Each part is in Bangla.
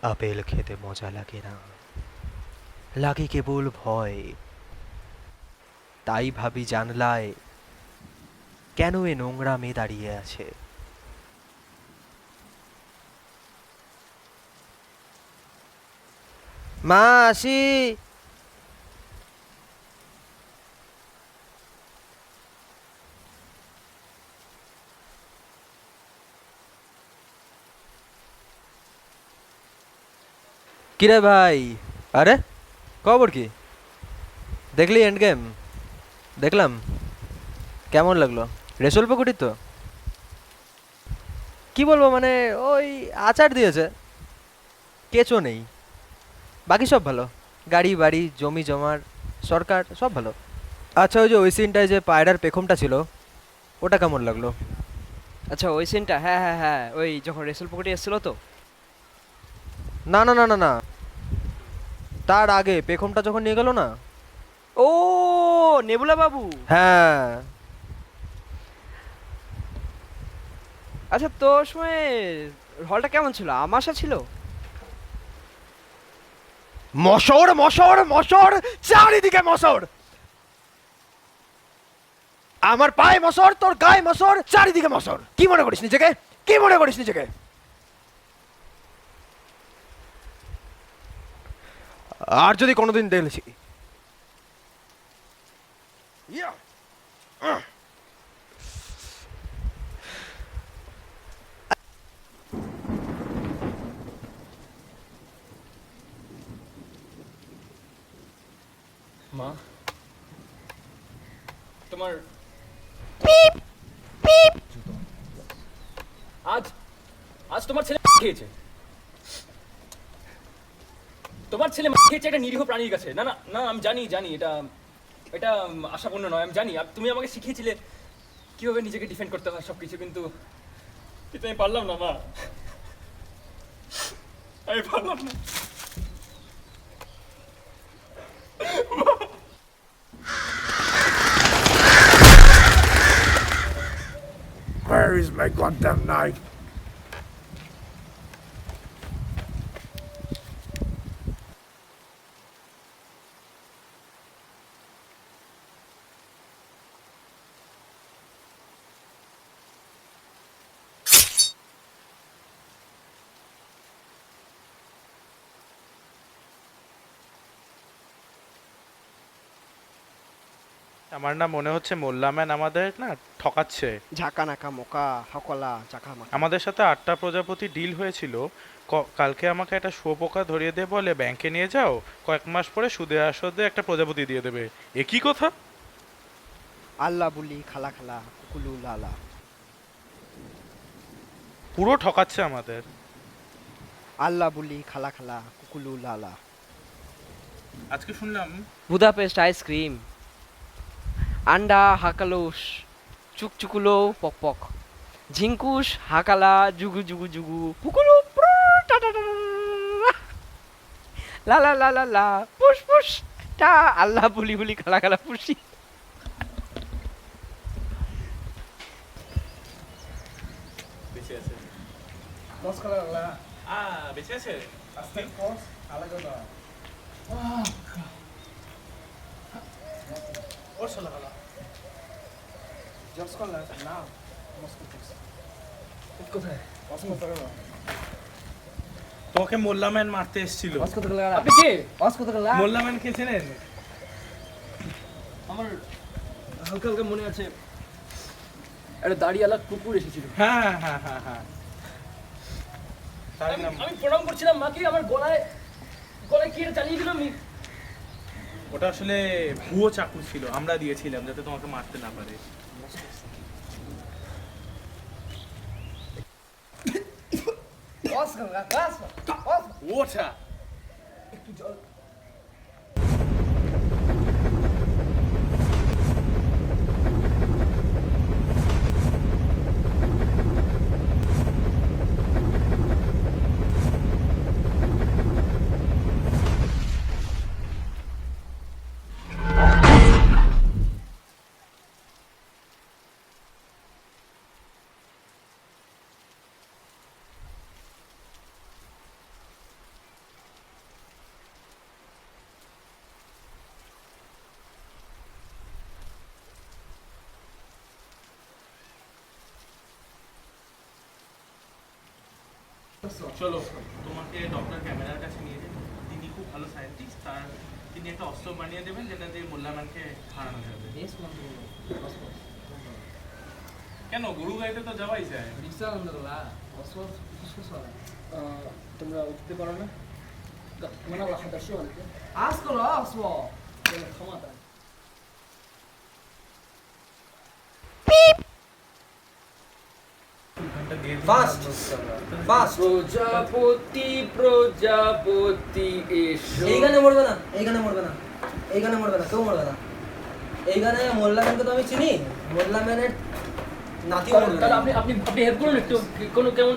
আপেল খেতে মজা লাগে না, লাগে কেবল ভয়। তাই ভাবি জানলায় কেন এ নোংরা মেয়ে দাঁড়িয়ে আছে। মা, আসি। কিরে ভাই? আরে, খবর কি? দেখলি এন্ড গেম? দেখলাম। কেমন লাগলো? রেসল পকুটি তো? কি বলবো মানে, ওই আচার দিয়েছে, কেঁচো নেই। বাকি সব ভালো। গাড়ি বাড়ি জমি জমার সরকার সব ভালো। আচ্ছা, ওই যে ওই সিনটায় যে পায়রার পেখমটা ছিল, ওটা কেমন লাগলো? আচ্ছা, ওই সিনটা, হ্যাঁ হ্যাঁ হ্যাঁ, ওই যখন রেসেল পকেটে এসেছিল তো। না না না না না, তার আগে পেখমটা যখন নিয়ে গেল না। ও, নেবুলা বাবু। হ্যাঁ। আচ্ছা, তোর সময় হলটা কেমন ছিল? আমাশা ছিল? মশর মশর মশর, চারিদিকে মশর। আমার পায়ে মশর, তোর গায়ে মশর, চারিদিকে মশর। কি মনে করিস নিজেকে? কি মনে করিস নিজেকে? আর যদি কোনোদিন দেখেছি। ইয়া, মা, তোমার আজ আজ তোমার ছেলে খেয়েছে। তোমার ছেলে খেয়েছে একটা নিরীহ প্রাণীর কাছে। না না না, আমি জানি জানি, এটা এটা আশাপূর্ণ নয়, আমি জানি। তুমি আমাকে শিখিয়েছিলে কিভাবে নিজেকে ডিফেন্ড করতে হয় সবকিছু, কিন্তু কিন্তু আমি পারলাম না মা, আমি পারলাম না। Where is my goddamn knife? আমার না মনে হচ্ছে মোল্লা ম্যান আমাদের না ঠকাচ্ছে। ঝাঁকা নাকা মোকা হকলা চাকা মাকা। আমাদের সাথে 8টা প্রজাপতি ডিল হয়েছিল। কালকে আমাকে একটা শুয়োপোকা ধরিয়ে দিয়ে বলে ব্যাংকে নিয়ে যাও, কয়েক মাস পরে সুদে আসদে একটা প্রজাপতি দিয়ে দেবে। এ কি কথা? আল্লাহ বুলি খালা খালা কুকুলু লালা। পুরো ঠকাচ্ছে আমাদের। আল্লাহ বুলি খালা খালা কুকুলু লালা। আজকে শুনলাম বুদাপেস্ট আইসক্রিম, আন্ডা হাকালোস, চুকচুকুলো পক পক, ঝিঙ্কুস হাকালা জুগু জুগু জুগু পুকুলু লা লা লা লা লা পুস পুস টা। আল্লাহ বুলি বুলি খালা খালা পুষি। বেঁচে আছে। বেঁচে আছে। তোমাকে মোল্লা ম্যান মারতে এসেছিল। আপনি কে? মোল্লা ম্যান কে চেনেন? আমার হালকা হালকা মনে আছে, একটা দাড়িওয়ালা কুকুর এসেছিল। হ্যাঁ হ্যাঁ হ্যাঁ হ্যাঁ, তার আমি নাম। আমি প্রণাম করছিলাম মাকে, আমার গলায় গলায় কি এটা চালিয়ে দিল আমি। ওটা আসলে ভুয়ো চাকু ছিল, আমরা দিয়েছিলাম যাতে তোমাকে মারতে না পারে। ওটা চলো তোমাকে ডক্টর ক্যামেরার কাছে নিয়ে যাই। তিনি খুব ভালো সায়েন্টিস্ট, তার তিনি একটা অস্ত্র বানিয়ে দেবেন যেটা দিয়ে মোল্লা ম্যানকে হারানো যাবে। কেন গুরু গাইতে তো যাওয়াই যায়। তোমরা উঠতে পারো না? ফাস্ট ফাস্ট প্রজাপতি প্রজাপতি এসো। এই গানে মরবে না, এই গানে মরবে না, এই গানে মরবে না, কেউ মরবে না। এই গানে মোল্লা ম্যানকে তো আমি চিনি, মোল্লা ম্যানের নাতিও মরবে না। তাহলে আপনি আপনি আপনি হেল্প করুন একটু, কোনো কেমন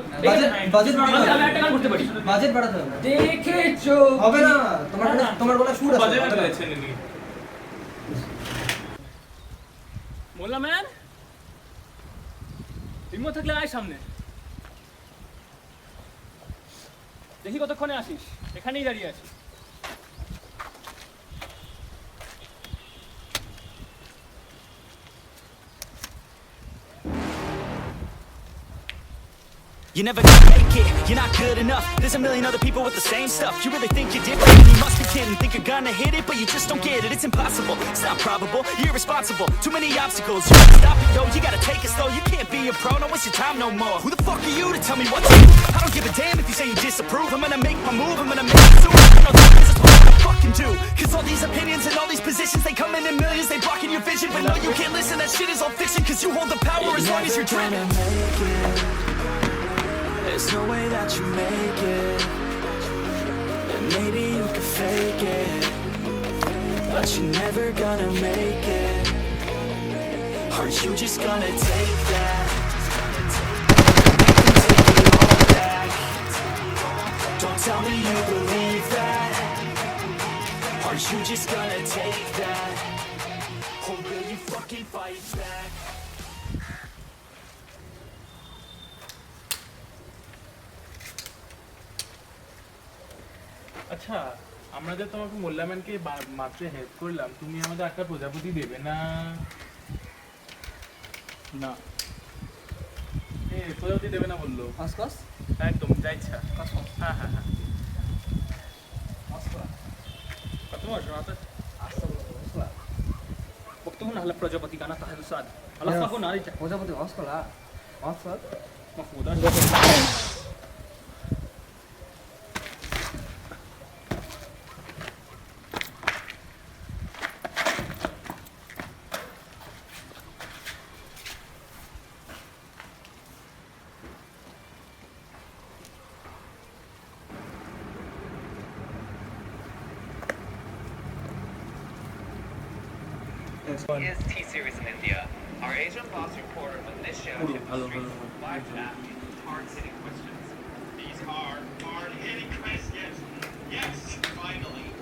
বাজেট আমি বাড়াতে আমি হবে, একটা গান করতে পারি। বাজেট বাড়াতে হবে। দেখেছো হবে না, তোমার গলায় সুর আছে, বাজে হবে না। গাইছেন ইনি। মোল্লা ম্যান, হিম্মত থাকলে আয় সামনে, দেখি কতক্ষণে আসিস। এখানেই দাঁড়িয়ে আছি। You're never gonna make it, you're not good enough. There's a million other people with the same stuff. You really think you're different? You must be kidding. Think you're gonna hit it, but you just don't get it. It's impossible, it's not probable, you're irresponsible. Too many obstacles, you gotta stop it, yo. You gotta take it slow, you can't be a pro. Don't waste your time no more. Who the fuck are you to tell me what to do? I don't give a damn if you say you disapprove. I'm gonna make my move, I'm gonna make it soon. I know this is what I fucking do. Cause all these opinions and all these positions, they come in millions, they blocking your vision. But no, you can't listen, that shit is all fiction. Cause you hold the power as long as you're dreaming. There's no way that you make it. And maybe you could fake it, but you're never gonna make it. Aren't you just gonna take that? Take it all back. Don't tell me you believe that. Aren't you just gonna take that? Or will you fucking fight back? আচ্ছা, আমরা যে তোমাকে মোল্লা ম্যানকে মাত্র হেল্প করলাম, তুমি আমাদের একটা প্রজাপতি দেবে না? না, প্রজাপতি দেবে না বললো। একদম যা ইচ্ছা। হ্যাঁ হ্যাঁ হ্যাঁ। وقتهن على البروجابتي كانت تحت السعد على صافون عليك প্রজাপতি অস্কলা অস্কল مفروض is T-Series in India. Our Asian boss reporter Manisha hit the streets with live asking hard-hitting questions. These are hard-hitting questions. Yes, finally.